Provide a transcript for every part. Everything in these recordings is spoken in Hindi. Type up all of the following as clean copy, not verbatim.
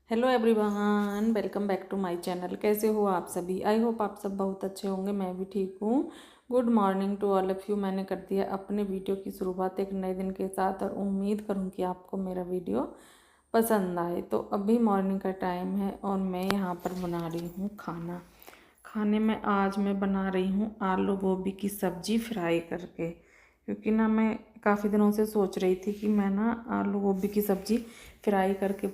Hello everyone, welcome back to my channel. कैसे हो आप सभी? आई होप आप सब बहुत अच्छे होंगे। मैं भी ठीक हूँ। Good morning to all of you. मैंने कर दिया अपने वीडियो की शुरुआत एक नए दिन के साथ और उम्मीद करूँ कि आपको मेरा वीडियो पसंद आए। तो अभी मॉर्निंग का टाइम है और मैं यहाँ पर बना रही हूँ खाना। खाने में आज मैं बना रही हूँ आलू गोभी की सब्ज़ी फ्राई करके, क्योंकि ना मैं काफ़ी दिनों से सोच रही थी कि मैं ना आलू गोभी की सब्ज़ी फ्राई करके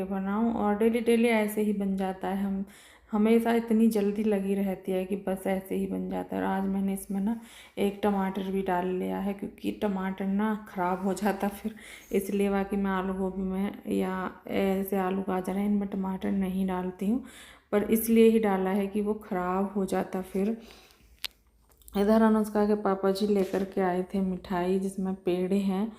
बनाऊँ और डेली डेली ऐसे ही बन जाता है। हम हमेशा इतनी जल्दी लगी रहती है कि बस ऐसे ही बन जाता है। और आज मैंने इसमें ना एक टमाटर भी डाल लिया है, क्योंकि टमाटर ना ख़राब हो जाता फिर, इसलिए बाकी मैं आलू गोभी में या ऐसे आलू गाजर है इनमें टमाटर नहीं डालती हूँ, पर इसलिए ही डाला है कि वो ख़राब हो जाता फिर। इधर अनुष्का के पापा जी लेकर के आए थे मिठाई, जिसमें पेड़े हैं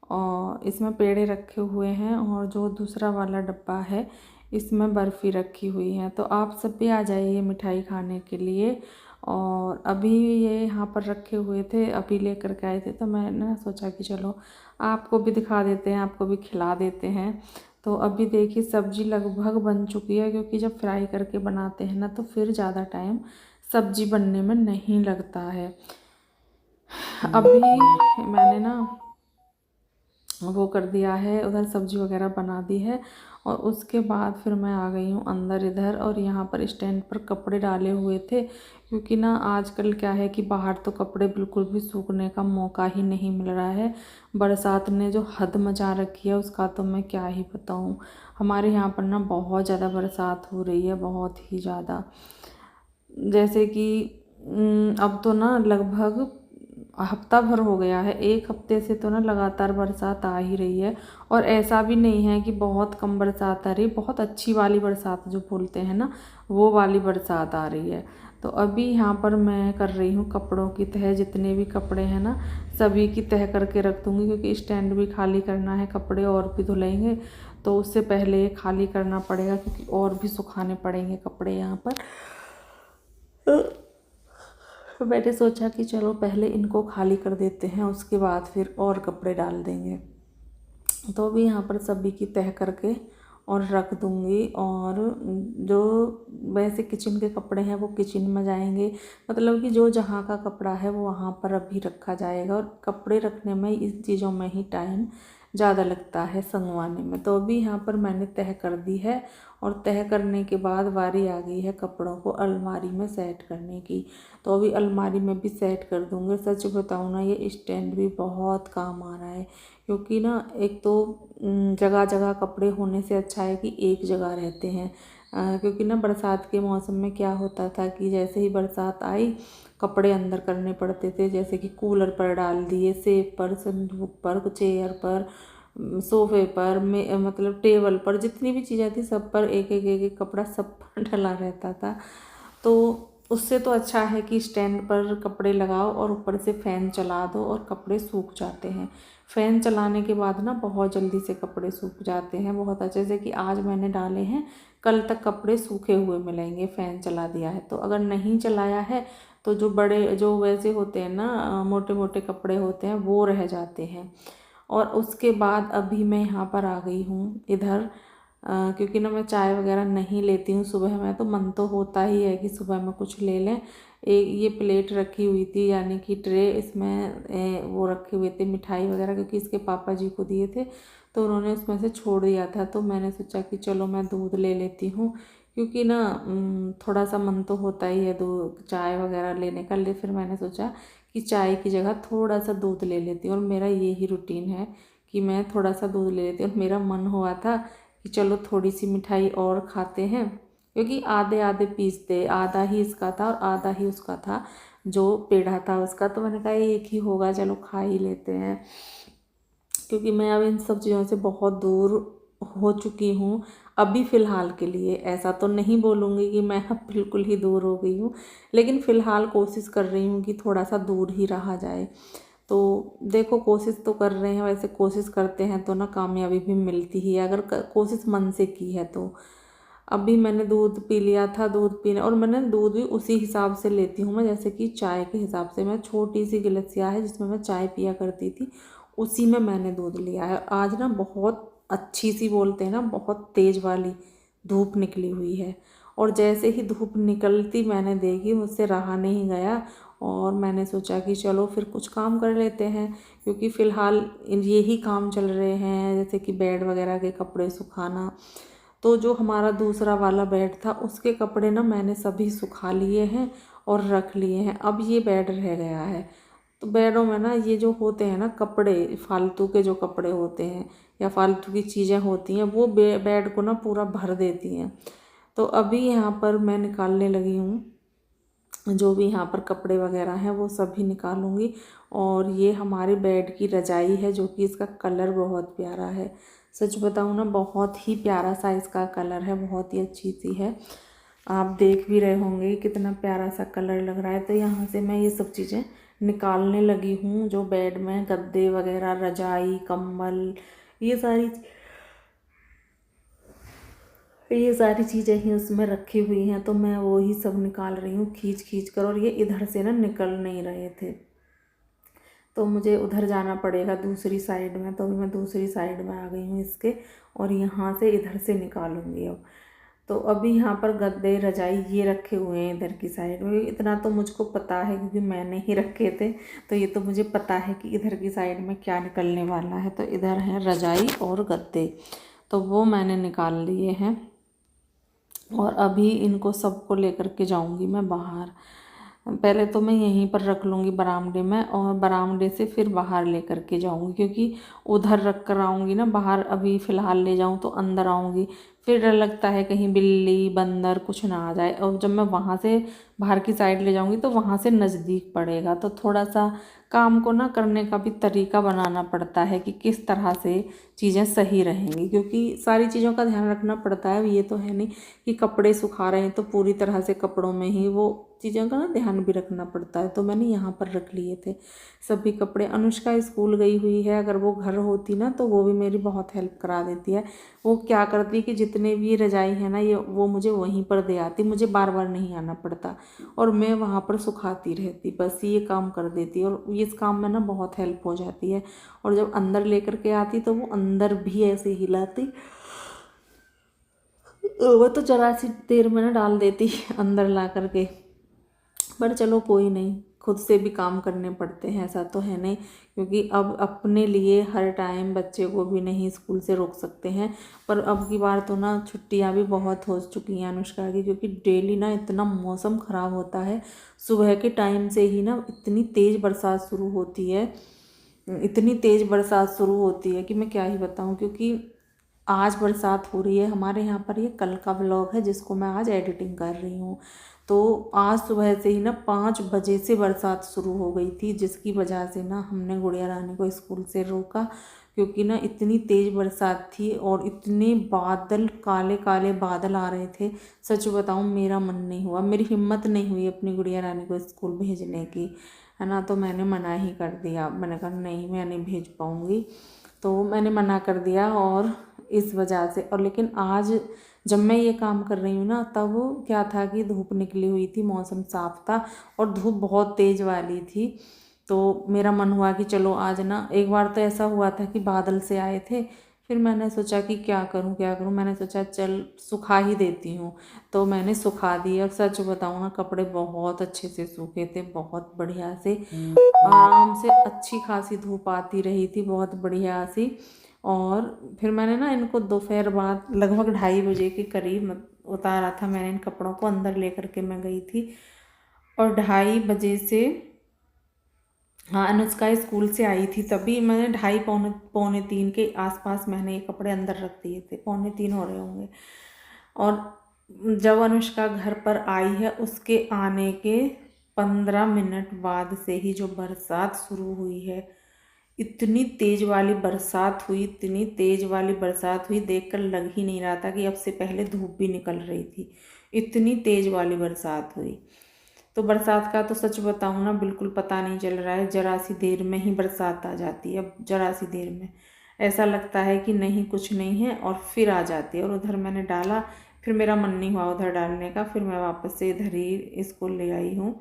और इसमें पेड़े रखे हुए हैं, और जो दूसरा वाला डब्बा है इसमें बर्फ़ी रखी हुई है। तो आप सब भी आ जाइए मिठाई खाने के लिए। और अभी ये यहाँ पर रखे हुए थे, अभी लेकर के आए थे, तो मैंने सोचा कि चलो आपको भी दिखा देते हैं, आपको भी खिला देते हैं। तो अभी देखिए सब्ज़ी लगभग बन चुकी है, क्योंकि जब फ्राई करके बनाते हैं ना तो फिर ज़्यादा टाइम सब्ज़ी बनने में नहीं लगता है। अभी मैंने ना वो कर दिया है, उधर सब्ज़ी वगैरह बना दी है, और उसके बाद फिर मैं आ गई हूँ अंदर इधर। और यहाँ पर स्टैंड पर कपड़े डाले हुए थे, क्योंकि ना आजकल क्या है कि बाहर तो कपड़े बिल्कुल भी सूखने का मौका ही नहीं मिल रहा है। बरसात ने जो हद मचा रखी है उसका तो मैं क्या ही बताऊँ। हमारे यहाँ पर ना बहुत ज़्यादा बरसात हो रही है, बहुत ही ज़्यादा। जैसे कि अब तो ना लगभग हफ्ता भर हो गया है, एक हफ्ते से तो ना लगातार बरसात आ ही रही है। और ऐसा भी नहीं है कि बहुत कम बरसात आ रही है, बहुत अच्छी वाली बरसात जो बोलते हैं ना, वो वाली बरसात आ रही है। तो अभी यहाँ पर मैं कर रही हूँ कपड़ों की तह। जितने भी कपड़े हैं ना सभी की तह करके रख दूँगी, क्योंकि स्टैंड भी खाली करना है, कपड़े और भी धुलेंगे तो उससे पहले ये खाली करना पड़ेगा, क्योंकि और भी सुखाने पड़ेंगे कपड़े यहाँ पर। तो मैंने सोचा कि चलो पहले इनको खाली कर देते हैं, उसके बाद फिर और कपड़े डाल देंगे। तो अभी यहाँ पर सभी की तह करके और रख दूँगी। और जो वैसे किचन के कपड़े हैं वो किचन में जाएंगे, मतलब कि जो जहाँ का कपड़ा है वो वहाँ पर अभी रखा जाएगा। और कपड़े रखने में इस चीज़ों में ही टाइम ज़्यादा लगता है संगवाने में। तो अभी यहाँ पर मैंने तह कर दी है, और तह करने के बाद बारी आ गई है कपड़ों को अलमारी में सेट करने की। तो अभी अलमारी में भी सेट कर दूँगी। सच बताऊँ ना, ये स्टैंड भी बहुत काम आ रहा है, क्योंकि ना एक तो जगह जगह कपड़े होने से अच्छा है कि एक जगह रहते हैं। क्योंकि ना बरसात के मौसम में क्या होता था कि जैसे ही बरसात आई कपड़े अंदर करने पड़ते थे, जैसे कि कूलर पर डाल दिए, सेब पर, संदूक पर, चेयर पर, सोफे पर, में मतलब टेबल पर, जितनी भी चीज़ें थी सब पर एक एक कपड़ा सब पर डला रहता था। तो उससे तो अच्छा है कि स्टैंड पर कपड़े लगाओ और ऊपर से फ़ैन चला दो और कपड़े सूख जाते हैं। फ़ैन चलाने के बाद ना बहुत जल्दी से कपड़े सूख जाते हैं, बहुत अच्छे से। कि आज मैंने डाले हैं, कल तक कपड़े सूखे हुए मिलेंगे, फ़ैन चला दिया है तो। अगर नहीं चलाया है तो जो बड़े जो वैसे होते हैं ना मोटे मोटे कपड़े होते हैं वो रह जाते हैं। और उसके बाद अभी मैं यहाँ पर आ गई हूँ इधर, क्योंकि ना मैं चाय वगैरह नहीं लेती हूँ सुबह में। तो मन तो होता ही है कि सुबह में कुछ ले लें। एक ये प्लेट रखी हुई थी, यानी कि ट्रे, इसमें वो रखे हुए थे मिठाई वगैरह, क्योंकि इसके पापा जी को दिए थे तो उन्होंने उसमें से छोड़ दिया था। तो मैंने सोचा कि चलो मैं दूध ले लेती हूँ, क्योंकि ना थोड़ा सा मन तो होता ही है दूध चाय वगैरह लेने का। ले फिर मैंने सोचा कि चाय की जगह थोड़ा सा दूध ले लेती हूँ, और मेरा ये ही रूटीन है कि मैं थोड़ा सा दूध ले लेती हूँ। और मेरा मन हुआ था कि चलो थोड़ी सी मिठाई और खाते हैं, क्योंकि आधे आधे पीस थे, आधा ही इसका था और आधा ही उसका था, जो पेड़ा था उसका। तो मैंने कहा एक ही होगा, चलो खा ही लेते हैं, क्योंकि मैं अब इन सब चीज़ों से बहुत दूर हो चुकी हूँ। अभी फ़िलहाल के लिए ऐसा तो नहीं बोलूँगी कि मैं अब बिल्कुल ही दूर हो गई हूँ, लेकिन फ़िलहाल कोशिश कर रही हूँ कि थोड़ा सा दूर ही रहा जाए। तो देखो कोशिश तो कर रहे हैं, वैसे कोशिश करते हैं तो ना कामयाबी भी मिलती ही है, अगर कोशिश मन से की है तो। अभी मैंने दूध पी लिया था, दूध पीने, और मैंने दूध भी उसी हिसाब से लेती हूँ मैं जैसे कि चाय के हिसाब से। मैं छोटी सी गिलसिया है जिसमें मैं चाय पिया करती थी, उसी में मैंने दूध लिया है। आज ना बहुत अच्छी सी बोलते हैं ना, बहुत तेज़ वाली धूप निकली हुई है। और जैसे ही धूप निकलती मैंने देखी, मुझसे रहा नहीं गया और मैंने सोचा कि चलो फिर कुछ काम कर लेते हैं, क्योंकि फ़िलहाल यही काम चल रहे हैं, जैसे कि बेड वगैरह के कपड़े सुखाना। तो जो हमारा दूसरा वाला बेड था उसके कपड़े ना मैंने सभी सुखा लिए हैं और रख लिए हैं। अब ये बेड रह गया है। तो बेडों में ना ये जो होते हैं ना कपड़े, फालतू के जो कपड़े होते हैं या फालतू की चीज़ें होती हैं, वो बेड को ना पूरा भर देती हैं। तो अभी यहाँ पर मैं निकालने लगी हूँ, जो भी यहाँ पर कपड़े वगैरह हैं वो सभी निकालूंगी। और ये हमारे बेड की रजाई है, जो कि इसका कलर बहुत प्यारा है। सच बताऊँ ना, बहुत ही प्यारा सा इसका कलर है, बहुत ही अच्छी सी है। आप देख भी रहे होंगे कितना प्यारा सा कलर लग रहा है। तो यहाँ से मैं ये सब चीज़ें निकालने लगी हूँ, जो बेड में गद्दे वगैरह, रजाई, कंबल, ये सारी चीज़ें ही उसमें रखी हुई हैं। तो मैं वो ही सब निकाल रही हूँ खींच खींच कर, और ये इधर से ना निकल नहीं रहे थे, तो मुझे उधर जाना पड़ेगा दूसरी साइड में। तो अभी मैं दूसरी साइड में आ गई हूँ इसके, और यहाँ से इधर से निकालूंगी अब। तो अभी यहाँ पर गद्दे, रजाई ये रखे हुए हैं इधर की साइड में। इतना तो मुझको पता है क्योंकि मैंने ही रखे थे, तो ये तो मुझे पता है कि इधर की साइड में क्या निकलने वाला है। तो इधर है रजाई और गद्दे, तो वो मैंने निकाल लिए हैं। और अभी इनको सबको लेकर के जाऊंगी मैं बाहर। पहले तो मैं यहीं पर रख लूँगी बरामदे में, और बरामदे से फिर बाहर लेकर के जाऊँगी, क्योंकि उधर रख कर आऊँगी ना बाहर, अभी फ़िलहाल ले जाऊँ तो अंदर आऊँगी, फिर डर लगता है कहीं बिल्ली बंदर कुछ ना आ जाए। और जब मैं वहाँ से बाहर की साइड ले जाऊँगी तो वहाँ से नज़दीक पड़ेगा, तो थोड़ा सा काम को ना करने का भी तरीका बनाना पड़ता है कि किस तरह से चीज़ें सही रहेंगी, क्योंकि सारी चीज़ों का ध्यान रखना पड़ता है। ये तो है नहीं कि कपड़े सुखा रहे हैं तो पूरी तरह से कपड़ों में ही वो चीज़ों का ना ध्यान भी रखना पड़ता है। तो मैंने यहाँ पर रख लिए थे सभी कपड़े। अनुष्का स्कूल गई हुई है, अगर वो घर होती ना तो वो भी मेरी बहुत हेल्प करा देती है। वो क्या करती कि जितने भी रजाई है ना, ये वो मुझे वहीं पर दे आती, मुझे बार बार नहीं आना पड़ता, और मैं वहाँ पर सुखाती रहती, बस ये काम कर देती, और इस काम में ना बहुत हेल्प हो जाती है। और जब अंदर लेकर के आती तो वो अंदर भी ऐसे हिलाती, वो तो जरा सी देर में ना डाल देती अंदर ला करके। पर चलो कोई नहीं, खुद से भी काम करने पड़ते हैं, ऐसा तो है नहीं, क्योंकि अब अपने लिए हर टाइम बच्चे को भी नहीं स्कूल से रोक सकते हैं। पर अब की बार तो ना छुट्टियां भी बहुत हो चुकी हैं अनुष्का की, क्योंकि डेली ना इतना मौसम ख़राब होता है। सुबह के टाइम से ही ना इतनी तेज़ बरसात शुरू होती है, इतनी तेज़ बरसात शुरू होती है कि मैं क्या ही बताऊँ। क्योंकि आज बरसात हो रही है हमारे यहाँ पर, ये कल का व्लॉग है जिसको मैं आज एडिटिंग कर रही हूँ। तो आज सुबह से ही ना 5 बजे से बरसात शुरू हो गई थी, जिसकी वजह से ना हमने गुड़िया रानी को स्कूल से रोका, क्योंकि ना इतनी तेज़ बरसात थी और इतने बादल, काले काले बादल आ रहे थे। सच बताऊँ मेरा मन नहीं हुआ, मेरी हिम्मत नहीं हुई अपनी गुड़िया रानी को स्कूल भेजने की, है ना। तो मैंने मना ही कर दिया, मैंने कहा नहीं मैं नहीं भेज पाऊँगी, तो मैंने मना कर दिया। और इस वजह से, और लेकिन आज जब मैं ये काम कर रही हूँ ना, तब क्या था कि धूप निकली हुई थी, मौसम साफ़ था और धूप बहुत तेज़ वाली थी। तो मेरा मन हुआ कि चलो आज ना, एक बार तो ऐसा हुआ था कि बादल से आए थे, फिर मैंने सोचा कि क्या करूँ क्या करूँ, मैंने सोचा चल सुखा ही देती हूँ। तो मैंने सुखा दिए, और सच बताऊँ ना कपड़े बहुत अच्छे से सूखे थे, बहुत बढ़िया से, आराम से, अच्छी खासी धूप आती रही थी, बहुत बढ़िया सी। और फिर मैंने ना इनको दोपहर बाद लगभग 2:30 बजे के करीब उतारा था मैंने इन कपड़ों को, अंदर लेकर के मैं गई थी। और 2:30 बजे से, हाँ अनुष्का स्कूल से आई थी तभी मैंने 2:30 पौने 3 के आसपास मैंने ये कपड़े अंदर रख दिए थे, 2:45 हो रहे होंगे। और जब अनुष्का घर पर आई है उसके आने के 15 मिनट बाद से ही जो बरसात शुरू हुई है, इतनी तेज़ वाली बरसात हुई, इतनी तेज़ वाली बरसात हुई, देखकर लग ही नहीं रहा था कि अब से पहले धूप भी निकल रही थी, इतनी तेज़ वाली बरसात हुई। तो बरसात का तो सच बताऊँ ना बिल्कुल पता नहीं चल रहा है, जरा सी देर में ही बरसात आ जाती है, अब जरा सी देर में ऐसा लगता है कि नहीं कुछ नहीं है, और फिर आ जाती है। और उधर मैंने डाला, फिर मेरा मन नहीं हुआ उधर डालने का, फिर मैं वापस से इधर ही इसको ले आई हूँ,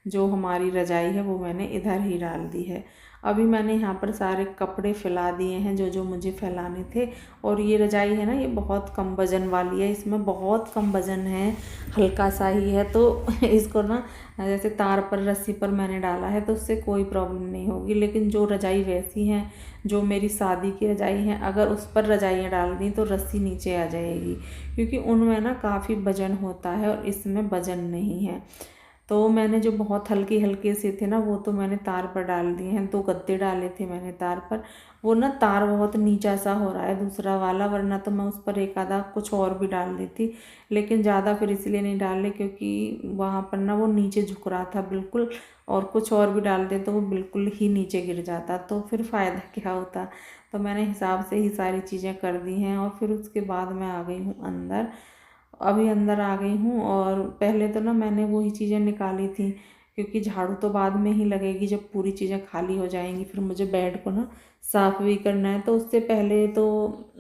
जो हमारी रजाई है वो मैंने इधर ही डाल दी है। अभी मैंने यहाँ पर सारे कपड़े फैला दिए हैं जो जो मुझे फैलाने थे। और ये रजाई है ना, ये बहुत कम वज़न वाली है, इसमें बहुत कम वज़न है, हल्का सा ही है। तो इसको ना जैसे तार पर रस्सी पर मैंने डाला है तो उससे कोई प्रॉब्लम नहीं होगी। लेकिन जो रजाई वैसी हैं, जो मेरी शादी की रजाई हैं, अगर उस पर रजाइयाँ डाल दी तो रस्सी नीचे आ जाएगी, क्योंकि उनमें ना काफ़ी वज़न होता है और इसमें वज़न नहीं है। तो मैंने जो बहुत हल्के हल्के से थे ना, वो तो मैंने तार पर डाल दिए हैं। 2 गद्दे डाले थे मैंने तार पर। वो ना तार बहुत नीचा सा हो रहा है दूसरा वाला, वरना तो मैं उस पर एक आधा कुछ और भी डाल देती, लेकिन ज़्यादा फिर इसलिए नहीं डाले क्योंकि वहाँ पर ना वो नीचे झुक रहा था बिल्कुल, और कुछ और भी डाल दे तो वो बिल्कुल ही नीचे गिर जाता, तो फिर फ़ायदा क्या होता। तो मैंने हिसाब से ही सारी चीज़ें कर दी हैं। और फिर उसके बाद मैं आ गई हूँ अंदर। अभी अंदर आ गई हूँ, और पहले तो ना मैंने वही चीज़ें निकाली थी, क्योंकि झाड़ू तो बाद में ही लगेगी जब पूरी चीज़ें खाली हो जाएंगी। फिर मुझे बेड को ना साफ़ भी करना है, तो उससे पहले तो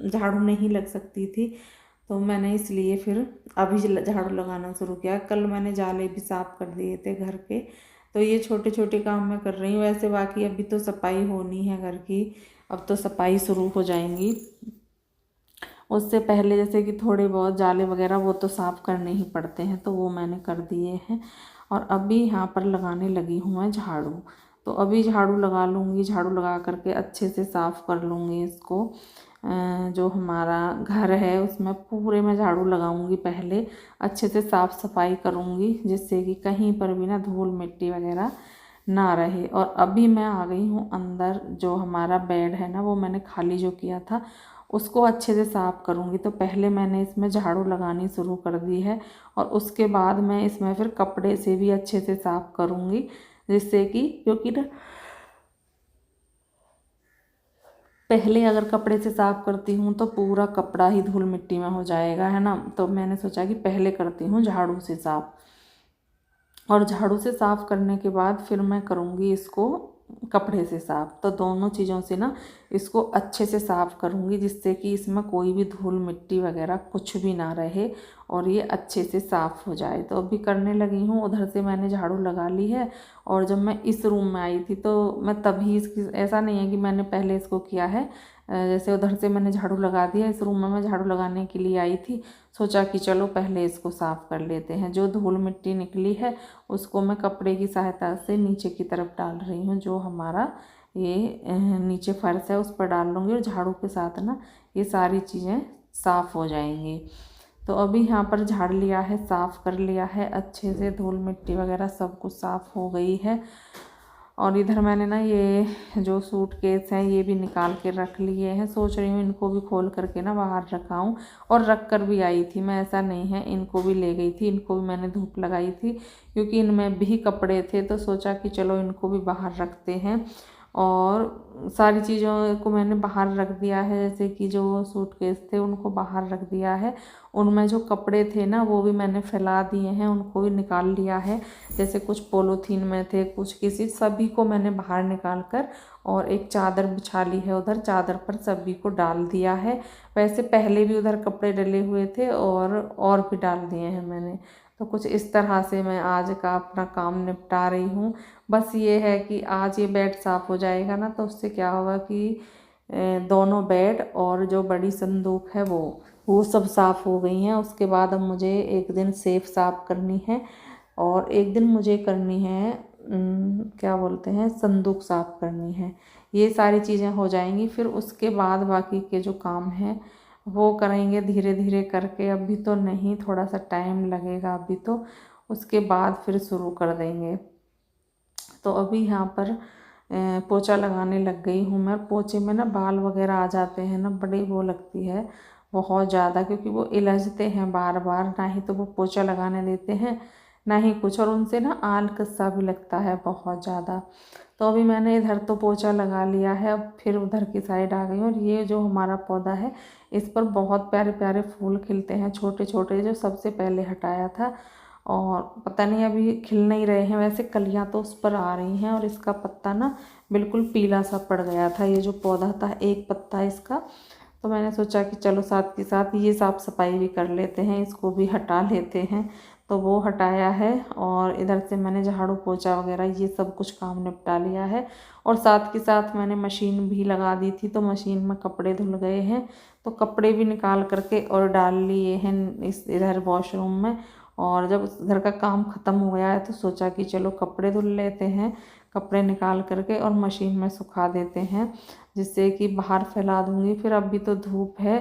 झाड़ू नहीं लग सकती थी। तो मैंने इसलिए फिर अभी झाड़ू लगाना शुरू किया। कल मैंने जाले भी साफ़ कर दिए थे घर के। तो ये छोटे छोटे काम मैं कर रही हूँ। वैसे बाकी अभी तो सफाई होनी है घर की, अब तो सफाई शुरू हो जाएंगी। उससे पहले जैसे कि थोड़े बहुत जाले वगैरह वो तो साफ़ करने ही पड़ते हैं, तो वो मैंने कर दिए हैं। और अभी यहाँ पर लगाने लगी हूँ मैं झाड़ू। तो अभी झाड़ू लगा लूँगी, झाड़ू लगा करके अच्छे से साफ़ कर लूँगी इसको। जो हमारा घर है उसमें पूरे में झाड़ू लगाऊंगी, पहले अच्छे से साफ़ सफाई करूँगी, जिससे कि कहीं पर भी ना धूल मिट्टी वगैरह ना रहे। और अभी मैं आ गई हूँ अंदर। जो हमारा बेड है ना, वो मैंने खाली जो किया था उसको अच्छे से साफ़ करूँगी। तो पहले मैंने इसमें झाड़ू लगानी शुरू कर दी है, और उसके बाद मैं इसमें फिर कपड़े से भी अच्छे से साफ़ करूँगी, जिससे कि क्योंकि ना पहले अगर कपड़े से साफ़ करती हूँ तो पूरा कपड़ा ही धूल मिट्टी में हो जाएगा, है ना। तो मैंने सोचा कि पहले करती हूँ झाड़ू से साफ़, और झाड़ू से साफ़ करने के बाद फिर मैं करूँगी इसको कपड़े से साफ़। तो दोनों चीज़ों से ना इसको अच्छे से साफ़ करूँगी, जिससे कि इसमें कोई भी धूल मिट्टी वगैरह कुछ भी ना रहे और ये अच्छे से साफ़ हो जाए। तो अभी करने लगी हूँ। उधर से मैंने झाड़ू लगा ली है, और जब मैं इस रूम में आई थी तो मैं तभी इसकी, ऐसा नहीं है कि मैंने पहले इसको किया है। जैसे उधर से मैंने झाड़ू लगा दिया, इस रूम में मैं झाड़ू लगाने के लिए आई थी। सोचा कि चलो पहले इसको साफ़ कर लेते हैं। जो धूल मिट्टी निकली है उसको मैं कपड़े की सहायता से नीचे की तरफ डाल रही हूँ। जो हमारा ये नीचे फर्श है उस पर डाल लूँगी, और झाड़ू के साथ ना ये सारी चीज़ें साफ़ हो जाएंगी। तो अभी यहाँ पर झाड़ लिया है, साफ़ कर लिया है अच्छे से, धूल मिट्टी वगैरह सब कुछ साफ़ हो गई है। और इधर मैंने ना ये जो सूटकेस हैं ये भी निकाल के रख लिए हैं। सोच रही हूँ इनको भी खोल करके ना बाहर रखाऊँ, और रख कर भी आई थी मैं, ऐसा नहीं है। इनको भी ले गई थी, इनको भी मैंने धूप लगाई थी, क्योंकि इनमें भी कपड़े थे। तो सोचा कि चलो इनको भी बाहर रखते हैं। और सारी चीज़ों को मैंने बाहर रख दिया है, जैसे कि जो सूटकेस थे उनको बाहर रख दिया है। उनमें जो कपड़े थे ना वो भी मैंने फैला दिए हैं, उनको भी निकाल लिया है। जैसे कुछ पॉलीथीन में थे, कुछ किसी, सभी को मैंने बाहर निकाल कर और एक चादर बिछा ली है, उधर चादर पर सभी को डाल दिया है। वैसे पहले भी उधर कपड़े डले हुए थे और भी डाल दिए हैं मैंने। तो कुछ इस तरह से मैं आज का अपना काम निपटा रही हूँ। बस ये है कि आज ये बेड साफ़ हो जाएगा ना, तो उससे क्या होगा कि दोनों बेड और जो बड़ी संदूक है वो सब साफ़ हो गई हैं। उसके बाद अब मुझे एक दिन सेफ साफ़ करनी है, और एक दिन मुझे करनी है क्या बोलते हैं, संदूक साफ़ करनी है। ये सारी चीज़ें हो जाएंगी, फिर उसके बाद बाकी के जो काम हैं वो करेंगे धीरे धीरे करके। अभी तो नहीं, थोड़ा सा टाइम लगेगा अभी तो, उसके बाद फिर शुरू कर देंगे। तो अभी यहाँ पर पोछा लगाने लग गई हूँ मैं। पोछे में ना बाल वगैरह आ जाते हैं ना, बड़ी वो लगती है बहुत ज़्यादा, क्योंकि वो इलझते हैं बार बार, ना ही तो वो पोछा लगाने देते हैं ना ही कुछ, और उनसे ना आलकस्सा भी लगता है बहुत ज़्यादा। तो अभी मैंने इधर तो पोछा लगा लिया है, अब फिर उधर की साइड आ गई हूँ। और ये जो हमारा पौधा है इस पर बहुत प्यारे प्यारे फूल खिलते हैं, छोटे छोटे, जो सबसे पहले हटाया था। और पता नहीं अभी खिल नहीं रहे हैं, वैसे कलियां तो उस पर आ रही हैं। और इसका पत्ता ना बिल्कुल पीला सा पड़ गया था, ये जो पौधा था एक पत्ता इसका। तो मैंने सोचा कि चलो साथ के साथ ये साफ़ सफाई भी कर लेते हैं, इसको भी हटा लेते हैं। तो वो हटाया है। और इधर से मैंने झाड़ू पोछा वगैरह ये सब कुछ काम निपटा लिया है। और साथ के साथ मैंने मशीन भी लगा दी थी, तो मशीन में कपड़े धुल गए हैं, तो कपड़े भी निकाल करके और डाल लिए हैं इस इधर वॉशरूम में। और जब घर का काम ख़त्म हो गया है तो सोचा कि चलो कपड़े धुल लेते हैं, कपड़े निकाल करके और मशीन में सुखा देते हैं, जिससे कि बाहर फैला दूँगी। फिर अभी तो धूप है,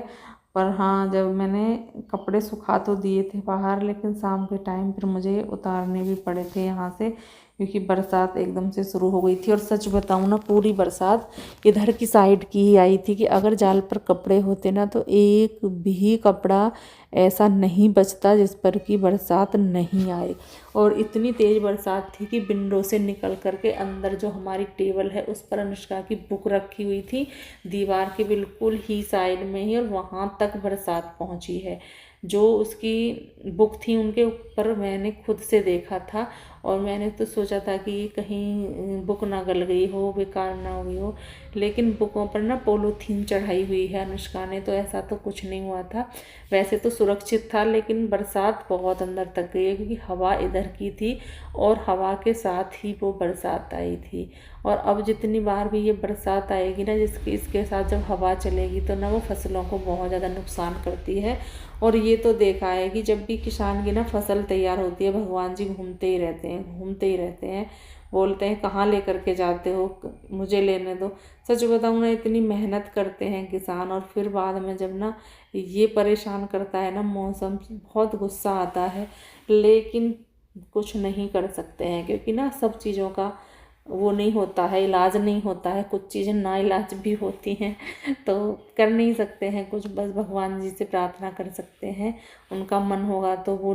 पर हाँ जब मैंने कपड़े सुखा तो दिए थे बाहर, लेकिन शाम के टाइम फिर मुझे उतारने भी पड़े थे यहाँ से, क्योंकि बरसात एकदम से शुरू हो गई थी। और सच बताऊँ ना, पूरी बरसात इधर की साइड की ही आई थी कि अगर जाल पर कपड़े होते ना तो एक भी कपड़ा ऐसा नहीं बचता जिस पर कि बरसात नहीं आए। और इतनी तेज़ बरसात थी कि विंडो से निकल करके अंदर जो हमारी टेबल है उस पर अनुष्का की बुक रखी हुई थी, दीवार के बिल्कुल ही साइड में ही, और वहाँ तक बरसात पहुँची है। जो उसकी बुक थी उनके ऊपर मैंने खुद से देखा था, और मैंने तो सोचा था कि कहीं बुक ना गल गई हो, बेकार ना हुई हो, लेकिन बुकों पर ना पॉलीथीन चढ़ाई हुई है अनुष्का ने, तो ऐसा तो कुछ नहीं हुआ था। वैसे तो सुरक्षित था, लेकिन बरसात बहुत अंदर तक गई है, क्योंकि हवा इधर की थी और हवा के साथ ही वो बरसात आई थी। और अब जितनी बार भी ये बरसात आएगी ना, इसके साथ जब हवा चलेगी तो ना वो फसलों को बहुत ज़्यादा नुकसान करती है। और ये तो देखा है कि जब भी किसान की ना फसल तैयार होती है, भगवान जी घूमते ही रहते हैं, घूमते ही रहते हैं, बोलते हैं कहाँ लेकर के जाते हो, मुझे लेने दो। सच बताऊँ ना, इतनी मेहनत करते हैं किसान, और फिर बाद में जब ना ये परेशान करता है ना मौसम, बहुत गुस्सा आता है, लेकिन कुछ नहीं कर सकते हैं, क्योंकि ना सब चीज़ों का वो नहीं होता है, इलाज नहीं होता है, कुछ चीज़ें ना इलाज भी होती हैं, तो कर नहीं सकते हैं कुछ, बस भगवान जी से प्रार्थना कर सकते हैं। उनका मन होगा तो वो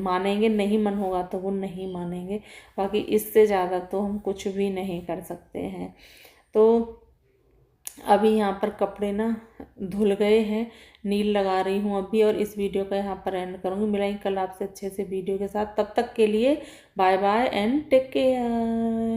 मानेंगे, नहीं मन होगा तो वो नहीं मानेंगे, बाकी इससे ज़्यादा तो हम कुछ भी नहीं कर सकते हैं। तो अभी यहाँ पर कपड़े ना धुल गए हैं, नील लगा रही हूँ अभी, और इस वीडियो का यहाँ पर एंड करूँगी। मिलेंगे कल आपसे अच्छे से वीडियो के साथ, तब तक के लिए bye bye and take care.